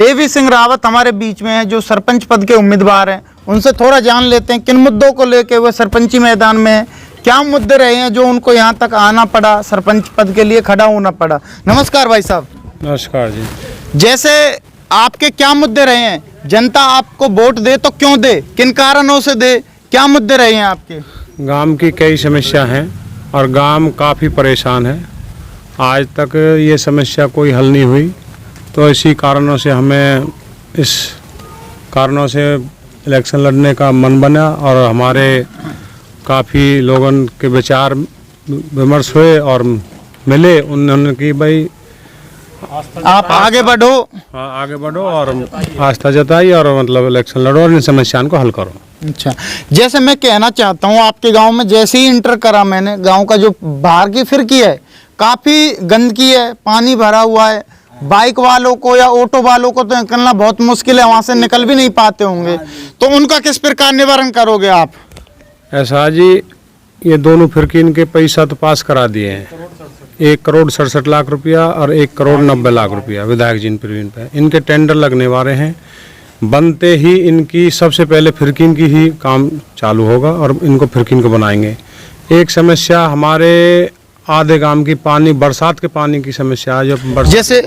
देवी सिंह रावत हमारे बीच में है जो सरपंच पद के उम्मीदवार हैं। उनसे थोड़ा जान लेते हैं किन मुद्दों को लेके वो सरपंची मैदान में है, क्या मुद्दे रहे हैं जो उनको यहाँ तक आना पड़ा, सरपंच पद के लिए खड़ा होना पड़ा। नमस्कार भाई साहब। नमस्कार जी। जैसे आपके क्या मुद्दे रहे हैं, जनता आपको वोट दे तो क्यों दे, किन कारणों से दे, क्या मुद्दे रहे हैं आपके? गांव की कई समस्या हैं और गांव काफ़ी परेशान है। आज तक ये समस्या कोई हल नहीं हुई, तो इसी कारणों से हमें इस कारणों से इलेक्शन लड़ने का मन बना और हमारे काफ़ी लोगों के विचार विमर्श हुए और मिले। उन्होंने कि भाई आप आगे बढ़ो, आगे बढ़ो और आस्था जताई और मतलब इलेक्शन लड़ो और इन समस्याओं को हल करो। अच्छा, जैसे मैं कहना चाहता हूँ आपके गांव में जैसे ही इंटर करा मैंने, गांव का जो बाहर की फिरकी है काफ़ी गंदगी है, पानी भरा हुआ है, बाइक वालों को या ऑटो वालों को तो निकलना बहुत मुश्किल है, वहाँ से निकल भी नहीं पाते होंगे, तो उनका किस प्रकार निवारण करोगे आप? ऐसा जी, ये दोनों फिरकी इनके पैसा तो पास करा दिए हैं, 1,67,00,000 रुपया और 1,90,00,000 रुपया विधायक जी प्रवीण पे। इनके टेंडर लगने वाले हैं, बनते ही इनकी सबसे पहले फिरकीन की ही काम चालू होगा और इनको फिरकीन को बनाएंगे। एक समस्या हमारे आधे गांव की पानी, बरसात के पानी की समस्या है। जो जैसे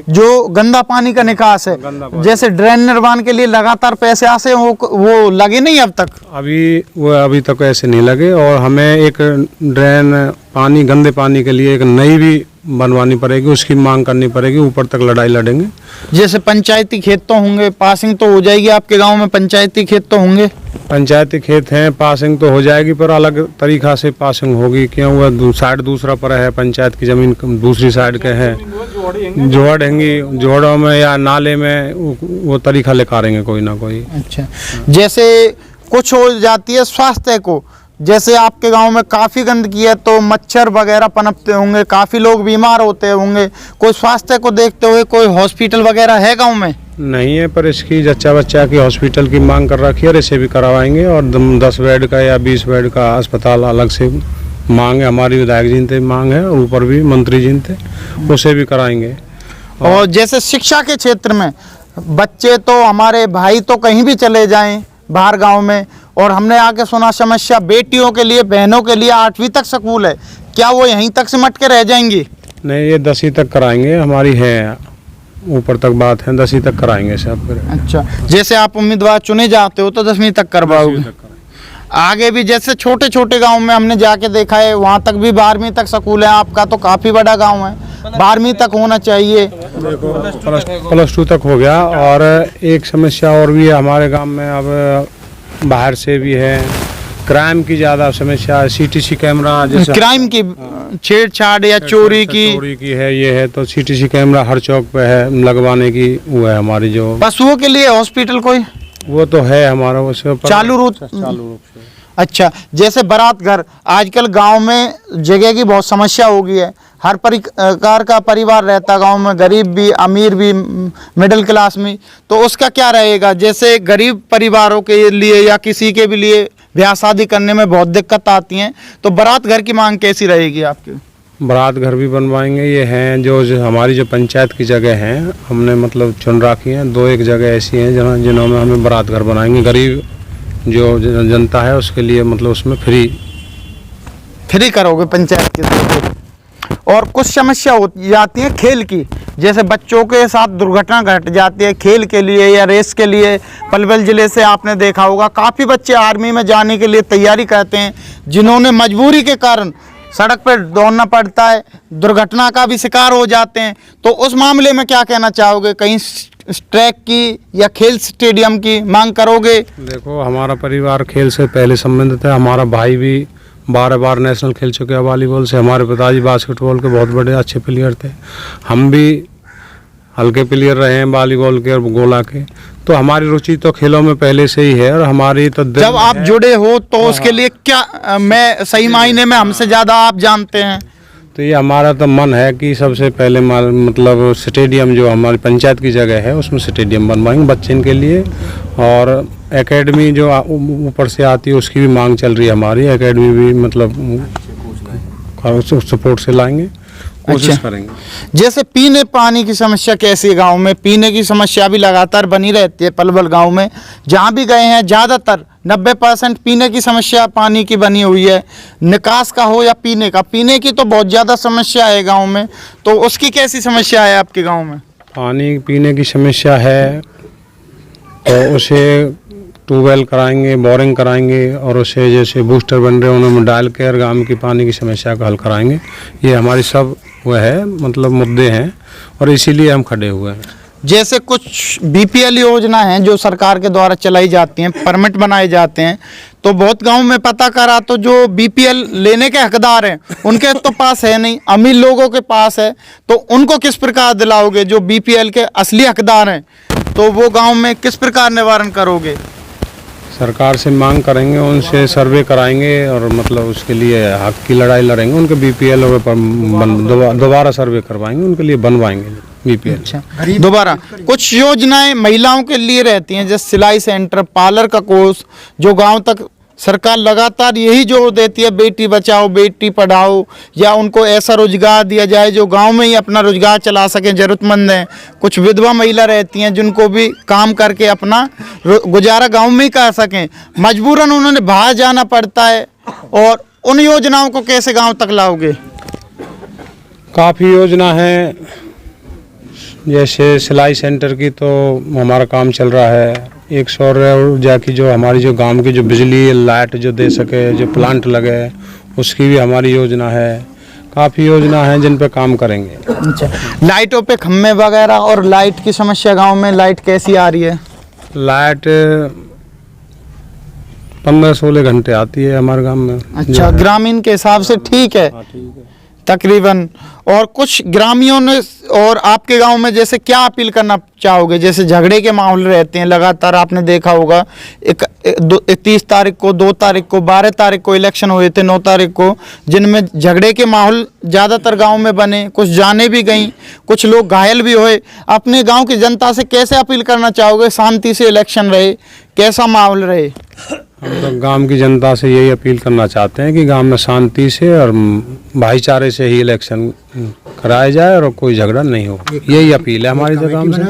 जो गंदा पानी का निकास है, जैसे ड्रेन निर्माण के लिए लगातार पैसे आसे वो लगे नहीं अब तक? अभी तक ऐसे नहीं लगे और हमें एक ड्रेन पानी, गंदे पानी के लिए एक नई भी बनवानी पड़ेगी, उसकी मांग करनी पड़ेगी, ऊपर तक लड़ाई लड़ेंगे। जैसे पंचायती खेत तो होंगे, पासिंग तो हो जाएगी आपके गांव में, पंचायती खेत तो होंगे? पंचायती खेत हैं, पासिंग तो हो जाएगी पर अलग तरीका से पासिंग होगी। क्यों? वह साइड दूसरा पर है, पंचायत की ज़मीन दूसरी साइड के है, जोड़ हैंगी, जोड़ों में या नाले में वो तरीका लेकारेंगे कोई ना कोई। अच्छा, जैसे कुछ हो जाती है स्वास्थ्य को, जैसे आपके गांव में काफ़ी गंदगी है तो मच्छर वगैरह पनपते होंगे, काफ़ी लोग बीमार होते होंगे, कोई स्वास्थ्य को देखते हुए कोई हॉस्पिटल वगैरह है गांव में? नहीं है, पर इसकी जच्चा बच्चा की हॉस्पिटल की मांग कर रखी है और इसे भी करवाएंगे और 10 बेड का या 20 बेड का अस्पताल अलग से मांग है, हमारी विधायक जी से मांग है और ऊपर भी मंत्री जी थे, उसे भी कराएंगे। और जैसे शिक्षा के क्षेत्र में बच्चे तो हमारे भाई तो कहीं भी चले जाएं बाहर गांव में, और हमने आके सुना समस्या बेटियों के लिए, बहनों के लिए 8वीं तक स्कूल है, क्या वो यहीं तक सिमट के रह जाएंगी? नहीं, ये 10वीं तक कराएंगे, हमारी है ऊपर तक बात है, 10वीं तक कराएंगे सब। अच्छा, जैसे आप उम्मीदवार चुने जाते हो तो 10वीं तक करवाओगे? आगे भी जैसे छोटे छोटे गांव में हमने जाके देखा है, वहाँ तक भी 12वीं तक स्कूल है, आपका तो काफ़ी बड़ा गांव है, 12वीं तक होना चाहिए। देखो +2 तक हो गया। और एक समस्या और भी है हमारे गांव में, अब बाहर से भी है, क्राइम की ज़्यादा समस्या है। CTC कैमरा, जैसे क्राइम की छेड़छाड़ या चोरी की है, ये है तो CTC कैमरा हर चौक पे है, लगवाने की वो है हमारी। जो पशुओं के लिए हॉस्पिटल कोई वो तो है हमारा, वो चालू रूप से। अच्छा, जैसे बारात घर, आजकल गांव में जगह की बहुत समस्या हो गई है, हर प्रकार का परिवार रहता गांव में, गरीब भी, अमीर भी, मिडिल क्लास में, तो उसका क्या रहेगा? जैसे गरीब परिवारों के लिए या किसी के भी लिए ब्याह शादी करने में बहुत दिक्कत आती हैं, तो बारात घर की मांग कैसी रहेगी आपकी? बारात घर भी बनवाएंगे। ये हैं जो हमारी जो पंचायत की जगह हैं, हमने मतलब चुन रखी हैं, 2-1 जगह ऐसी हैं जहाँ जिन्हों में हमें बारात घर बनाएंगे। गरीब जो जनता है उसके लिए मतलब उसमें फ्री करोगे पंचायत के तरफ। और कुछ समस्या हो जाती है खेल की, जैसे बच्चों के साथ दुर्घटना घट जाती है खेल के लिए या रेस के लिए। पलवल ज़िले से आपने देखा होगा काफ़ी बच्चे आर्मी में जाने के लिए तैयारी करते हैं, जिन्होंने मजबूरी के कारण सड़क पर दौड़ना पड़ता है, दुर्घटना का भी शिकार हो जाते हैं, तो उस मामले में क्या कहना चाहोगे? कहीं ट्रैक की या खेल स्टेडियम की मांग करोगे? देखो, हमारा परिवार खेल से पहले संबंधित है, हमारा भाई भी 12 बार नेशनल खेल चुके हैं वॉलीबॉल से, हमारे पिताजी बास्केटबॉल के बहुत बड़े अच्छे प्लेयर थे, हम भी हल्के प्लेयर रहे हैं वॉलीबॉल के और गोला के, तो हमारी रुचि तो खेलों में पहले से ही है। और हमारी तो जब आप जुड़े हो तो उसके लिए क्या, मैं सही मायने में हमसे ज़्यादा आप जानते हैं, तो ये हमारा तो मन है कि सबसे पहले मतलब स्टेडियम जो हमारी पंचायत की जगह है उसमें स्टेडियम बनवाएंगे बच्चों के लिए। और एकेडमी जो ऊपर से आती है उसकी भी मांग चल रही है हमारी, एकेडमी भी मतलब सपोर्ट से लाएंगे। कोशिश अच्छा। करेंगे। जैसे पीने पानी की समस्या कैसी है गांव में? पीने की समस्या भी लगातार बनी रहती है पलवल गांव में, जहां भी गए हैं ज़्यादातर 90% पीने की समस्या पानी की बनी हुई है। निकास का हो या पीने की तो बहुत ज़्यादा समस्या है गांव में, तो उसकी कैसी समस्या है आपके गांव में? पानी पीने की समस्या है तो उसे ट्यूबवेल कराएंगे, बोरिंग कराएंगे और उसे जैसे बूस्टर बन रहे हैं उनमें डाल कर गांव की पानी की समस्या का हल कराएंगे। ये हमारी सब वह है मतलब मुद्दे हैं और इसीलिए हम खड़े हुए हैं। जैसे कुछ बीपीएल योजना हैं जो सरकार के द्वारा चलाई जाती हैं, परमिट बनाए जाते हैं, तो बहुत गांव में पता करा तो जो बीपीएल लेने के हकदार हैं उनके तो पास है नहीं, अमीर लोगों के पास है, तो उनको किस प्रकार दिलाओगे? जो बीपीएल के असली हकदार हैं तो वो गांव में किस प्रकार निवारण करोगे? सरकार से मांग करेंगे, उनसे सर्वे कराएंगे और मतलब उसके लिए हक की लड़ाई लड़ेंगे। उनके बीपीएल दोबारा सर्वे करवाएंगे, उनके लिए बनवाएंगे बीपीएल। अच्छा, दोबारा कुछ योजनाएं महिलाओं के लिए रहती हैं, जैसे सिलाई सेंटर, पार्लर का कोर्स, जो गांव तक सरकार लगातार यही जोर देती है, बेटी बचाओ बेटी पढ़ाओ, या उनको ऐसा रोजगार दिया जाए जो गांव में ही अपना रोजगार चला सकें। जरूरतमंद हैं, कुछ विधवा महिला रहती हैं जिनको भी काम करके अपना गुजारा गांव में ही कर सकें, मजबूरन उन्होंने बाहर जाना पड़ता है, और उन योजनाओं को कैसे गांव तक लाओगे? काफ़ी योजना है, जैसे सिलाई सेंटर की तो हमारा काम चल रहा है। एक सौर ऊर्जा की जो हमारी जो गांव की जो बिजली लाइट जो दे सके, जो प्लांट लगे, उसकी भी हमारी योजना है। काफ़ी योजना है जिन पे काम करेंगे। अच्छा, लाइटों पे खम्भे वगैरह और लाइट की समस्या गांव में लाइट कैसी आ रही है? लाइट 15-16 घंटे आती है हमारे गांव में। अच्छा, ग्रामीण के हिसाब से ठीक है तकरीबन। और कुछ ग्रामीणों ने और आपके गांव में जैसे क्या अपील करना चाहोगे? जैसे झगड़े के माहौल रहते हैं लगातार, आपने देखा होगा 30 तारीख को, 2 तारीख को, 12 तारीख को इलेक्शन हुए थे, 9 तारीख को, जिनमें झगड़े के माहौल ज़्यादातर गांव में बने, कुछ जाने भी गई, कुछ लोग घायल भी हुए। अपने गांव की जनता से कैसे अपील करना चाहोगे? शांति से इलेक्शन रहे, कैसा माहौल रहे? हम तो गांव की जनता से यही अपील करना चाहते हैं कि गांव में शांति से और भाईचारे से ही इलेक्शन कराया जाए और कोई झगड़ा नहीं हो। यही अपील है हमारी तो गांव से।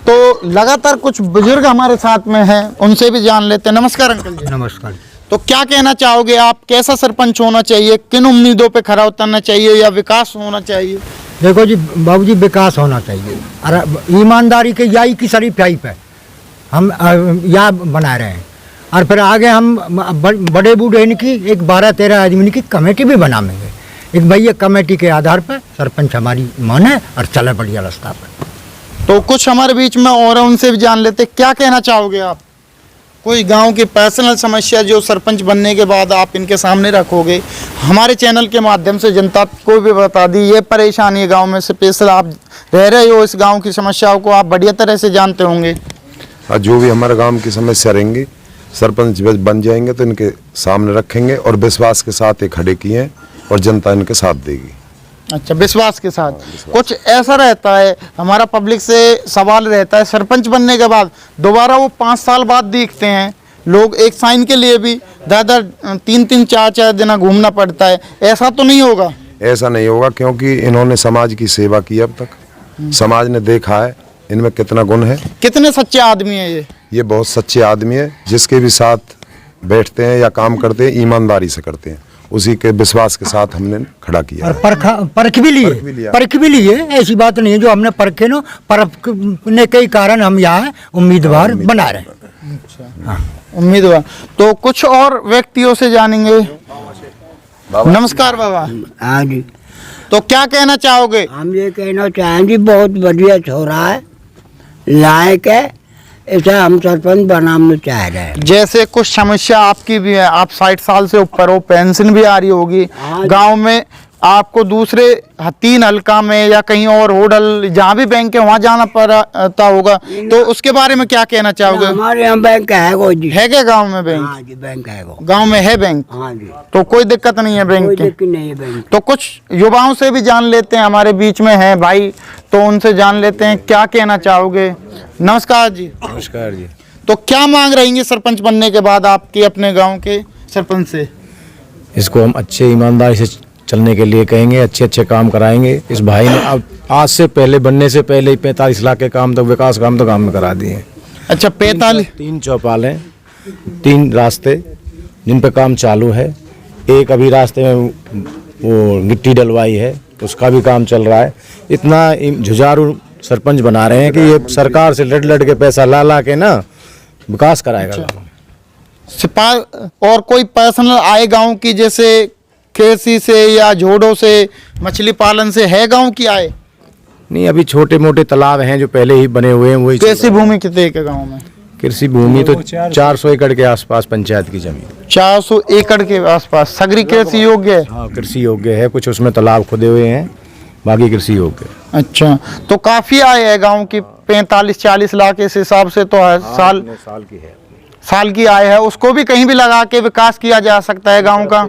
तो लगातार कुछ बुजुर्ग हमारे साथ में हैं, उनसे भी जान लेते हैं। नमस्कार अंकल जी। नमस्कार। तो क्या कहना चाहोगे आप, कैसा सरपंच होना चाहिए, किन उम्मीदों पे खरा उतरना चाहिए, या विकास होना चाहिए? देखो जी बाबूजी, विकास होना चाहिए और ईमानदारी के यही की शरीफाई पे हम यहाँ बना रहे हैं, और फिर आगे हम बड़े बूढ़े इनकी एक 12-13 आदमी की कमेटी भी बनाएंगे। एक भैया कमेटी के आधार पर सरपंच हमारी माने और चले बढ़िया रास्ता पर। तो कुछ हमारे बीच में और हैं, उनसे भी जान लेते। क्या कहना चाहोगे आप? कोई गांव की पर्सनल समस्या जो सरपंच बनने के बाद आप इनके सामने रखोगे, हमारे चैनल के माध्यम से जनता को भी बता दी। ये परेशानी है गांव में, स्पेशल आप रह रहे हो, इस गांव की समस्याओं को आप बढ़िया तरह से जानते होंगे। जो भी हमारे गांव की समस्या रहेंगी, सरपंच बन जाएंगे तो इनके सामने रखेंगे और विश्वास के साथ ये खड़े किए हैं और जनता इनके साथ देगी। अच्छा, विश्वास के साथ। कुछ ऐसा रहता है, हमारा पब्लिक से सवाल रहता है, सरपंच बनने के बाद दोबारा वो 5 साल बाद दिखते हैं लोग, एक साइन के लिए भी 3-3, 4-4 दिन घूमना पड़ता है। ऐसा तो नहीं होगा? ऐसा नहीं होगा, क्योंकि इन्होंने समाज की सेवा की अब तक। समाज ने देखा है इनमें कितना गुण है। कितने सच्चे आदमी है ये बहुत सच्चे आदमी है, जिसके भी साथ बैठते हैं या काम करते हैं ईमानदारी से करते हैं, उसी के विश्वास के साथ हमने खड़ा किया। और परख भी लिए ऐसी बात नहीं है, जो हमने परखे ना, परखने के कारण हम यहाँ उम्मीदवार बना रहे हैं। अच्छा, हाँ, उम्मीदवार। तो कुछ और व्यक्तियों से जानेंगे। नमस्कार बाबा। हाँ जी। तो क्या कहना चाहोगे? हम ये कहना चाहेंगे बहुत बढ़िया छोरा है, लायक है, ऐसा हम सरपंच बनाना चाह रहे हैं। जैसे कुछ समस्या आपकी भी है, आप 60 साल से ऊपर हो, पेंशन भी आ रही होगी गांव में, आपको दूसरे 3 हल्का में या कहीं और होटल जहाँ भी बैंक है वहाँ जाना पड़ता होगा, तो उसके बारे में क्या कहना चाहोगे? हमारे यहाँ बैंक है वो जी। है क्या गांव में बैंक? हाँ जी, बैंक है वो। गांव में है बैंक? हाँ जी। तो कोई दिक्कत नहीं है बैंक कोई की? दिक्कत नहीं है बैंक। तो कुछ युवाओं से भी जान लेते हैं, हमारे बीच में है भाई, तो उनसे जान लेते हैं क्या कहना चाहोगे। नमस्कार जी। नमस्कार जी। तो क्या मांग रहेंगे सरपंच बनने के बाद आपके अपने गांव के सरपंच से? इसको हम अच्छे ईमानदारी से चलने के लिए कहेंगे, अच्छे अच्छे काम कराएंगे। इस भाई ने अब आज से पहले बनने से पहले ही 45 लाख के काम तो विकास काम तो गाँव में करा दिए हैं। अच्छा 45 3 चौपाल हैं, 3 रास्ते जिन पे काम चालू है। एक अभी रास्ते में वो गिट्टी डलवाई है, उसका भी काम चल रहा है। इतना जुझारू सरपंच बना रहे हैं कि ये सरकार से लड़ के पैसा ला के ना विकास कराएगा गाँव में। सिपाही और कोई पर्सनल आय गांव की, जैसे खेती से या जोड़ों से, मछली पालन से है गांव की आय? नहीं, अभी छोटे मोटे तालाब हैं जो पहले ही बने हुए हैं, वही कृषि भूमि कितने है गांव में? कृषि भूमि तो 400 एकड़ के आसपास पंचायत की जमीन। 400 एकड़ के आसपास सगरी कृषि योग्य है? हाँ, कृषि योग्य है, कुछ उसमें तालाब खुदे हुए हैं, बाकी कृषि योग्य है। अच्छा, तो काफी आय है गांव की, 45-40 लाख इस हिसाब से तो है। साल की है, साल की आय है, उसको भी कहीं भी लगा के विकास किया जा सकता है गांव का।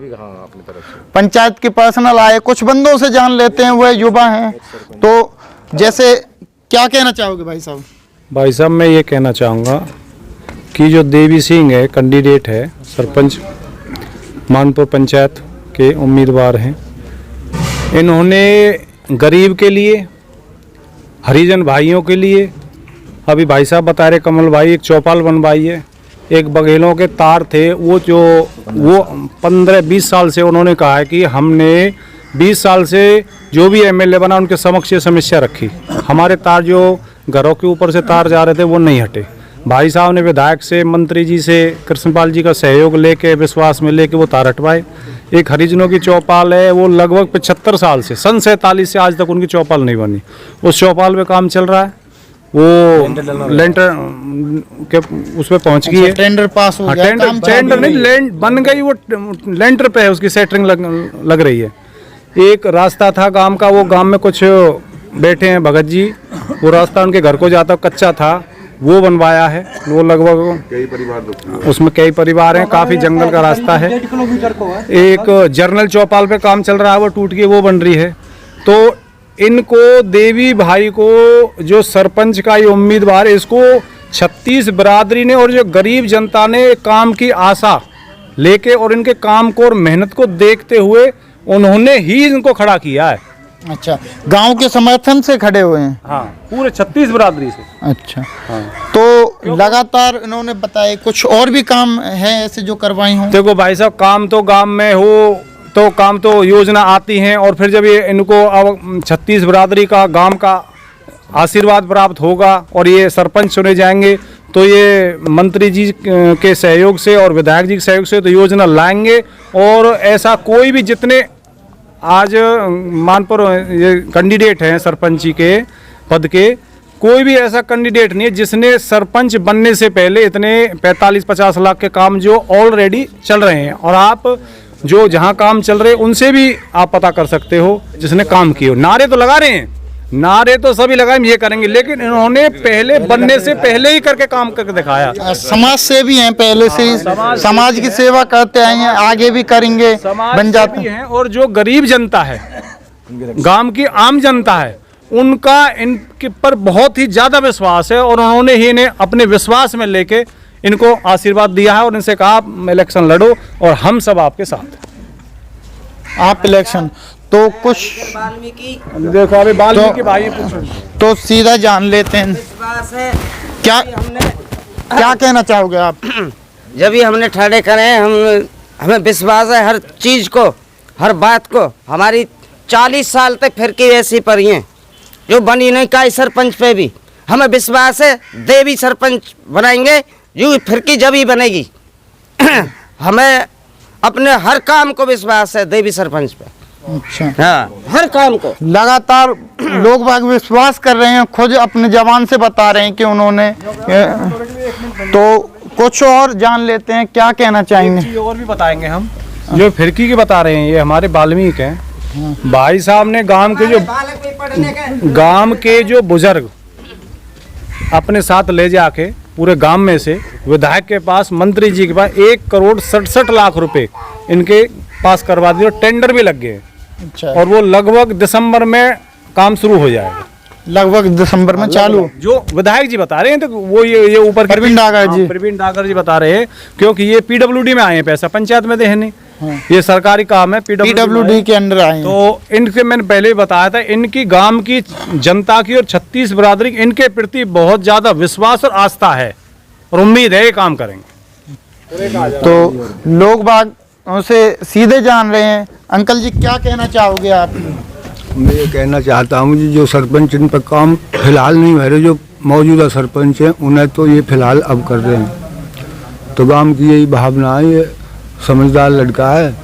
पंचायत की पर्सनल आय कुछ बंदों से जान लेते हैं, वह युवा हैं, तो जैसे क्या कहना चाहोगे भाई साहब? भाई साहब मैं ये कहना चाहूँगा कि जो देवी सिंह है, कैंडिडेट है, सरपंच मानपुर पंचायत के उम्मीदवार हैं, इन्होंने गरीब के लिए, हरिजन भाइयों के लिए, अभी भाई साहब बता रहे कमल भाई, एक चौपाल बनवाई है। एक बघेलों के तार थे, वो 15-20 साल से उन्होंने कहा है कि हमने 20 साल से जो भी एमएलए बना उनके समक्ष ये समस्या रखी। हमारे तार जो घरों के ऊपर से तार जा रहे थे वो नहीं हटे। भाई साहब ने विधायक से, मंत्री जी से, कृष्णपाल जी का सहयोग लेके, विश्वास में लेके वो तार हटवाए। एक हरिजनों की चौपाल है, वो लगभग 75 साल से, सन 47 से आज तक उनकी चौपाल नहीं बनी। उस चौपाल पे काम चल रहा है, वो लेंटर के उस पर पहुंच गई है। टेंडर पास हो गया? टेंडर नहीं, लैंड बन गई, वो लेंटर पे है, उसकी सेटरिंग लग रही है। एक रास्ता था गांव का, वो गांव में कुछ बैठे हैं भगत जी, वो रास्ता उनके घर को जाता कच्चा था, वो बनवाया है। वो लगभग कई परिवार, उसमें कई परिवार हैं, काफ़ी जंगल का रास्ता है। एक जर्नल चौपाल पे काम चल रहा है, वो टूट के वो बन रही है। तो इनको देवी भाई को, जो सरपंच का ये उम्मीदवार है, इसको 36 बिरादरी ने और जो गरीब जनता ने काम की आशा लेके और इनके काम को और मेहनत को देखते हुए उन्होंने ही इनको खड़ा किया है। अच्छा, गांव के समर्थन से खड़े हुए हैं? हाँ, पूरे 36 बिरादरी से। अच्छा, हाँ। तो लगातार इन्होंने बताए कुछ और भी काम है ऐसे जो करवाई हों? देखो भाई साहब, काम तो गांव में हो तो काम तो योजना आती हैं, और फिर जब ये इनको अब 36 बिरादरी का गांव का आशीर्वाद प्राप्त होगा और ये सरपंच चुने जाएंगे, तो ये मंत्री जी के सहयोग से और विधायक जी के सहयोग से तो योजना लाएंगे। और ऐसा कोई भी, जितने आज मानपुर ये कैंडिडेट हैं सरपंची के पद के, कोई भी ऐसा कैंडिडेट नहीं है जिसने सरपंच बनने से पहले इतने 45-50 लाख के काम जो ऑलरेडी चल रहे हैं। और आप जो जहां काम चल रहे हैं उनसे भी आप पता कर सकते हो जिसने काम किए हो। नारे तो लगा रहे हैं, नारे तो सभी लगाए ये करेंगे, लेकिन इन्होंने पहले बनने से पहले ही करके काम करके दिखाया। समाज सेवी हैं, पहले से ही समाज की सेवा करते आए हैं, आगे भी करेंगे, बन जाते हैं। और जो गरीब जनता है, गांव की आम जनता है, उनका इनके पर बहुत ही ज़्यादा विश्वास है, और उन्होंने ही इन्हें अपने विश्वास में लेके इनको आशीर्वाद दिया है और इनसे कहा आप इलेक्शन लड़ो और हम सब आपके साथ। आप इलेक्शन तो कुछ देखो, अभी वाल्मीकि भाई तो सीधा जान लेते हैं, क्या कहना चाहोगे आप? जब भी हमने ठहरे करे, हमें विश्वास है हर चीज़ को, हर बात को। हमारी 40 साल तक फिरकी ऐसी पड़ी हैं जो बनी नहीं, का सरपंच पे भी हमें विश्वास है। देवी सरपंच बनाएंगे, जो फिरकी जब ही बनेगी। हमें अपने हर काम को विश्वास है देवी सरपंच पे। अच्छा, हाँ, हर काम को लगातार लोग बाग विश्वास कर रहे हैं, खुद अपने जवान से बता रहे हैं कि उन्होंने, तो कुछ और जान लेते हैं, क्या कहना चाहेंगे? और भी बताएंगे हम, जो फिरकी की बता रहे हैं, ये हमारे वाल्मीकि हैं। भाई साहब ने गांव के जो बुजुर्ग अपने साथ ले जाके पूरे गांव में से विधायक के पास, मंत्री जी के पास 1,67 लाख रुपए इनके पास करवा दिए, टेंडर भी लग गए। अच्छा, और वो लगभग दिसंबर में काम शुरू हो जाएगा। लगभग दिसंबर में चालू, जो विधायक जी बता रहे हैं, तो वो ये ऊपर प्रवीण डागर जी बता रहे हैं, क्योंकि ये पीडब्ल्यूडी में आए हैं, पैसा पंचायत में दे नहीं। ये सरकारी काम है, PWD के अंडर आए हैं। तो इनसे मैंने पहले ही बताया था, इनकी गांव की जनता की और 36 बिरादरी की इनके प्रति बहुत ज़्यादा विश्वास और आस्था है और उम्मीद है ये काम करेंगे। तो लोग बाग उसे सीधे जान रहे हैं। अंकल जी क्या कहना चाहोगे आप? मैं ये कहना चाहता हूँ जी, जो सरपंच इन पर काम फिलहाल नहीं हो रहे, जो मौजूदा सरपंच हैं उन्हें तो ये फिलहाल अब कर रहे हैं। तो गांव की यही भावना है, ये समझदार लड़का है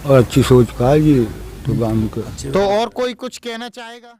और अच्छी सोच का है ये, तो गांव के। तो और कोई कुछ कहना चाहेगा?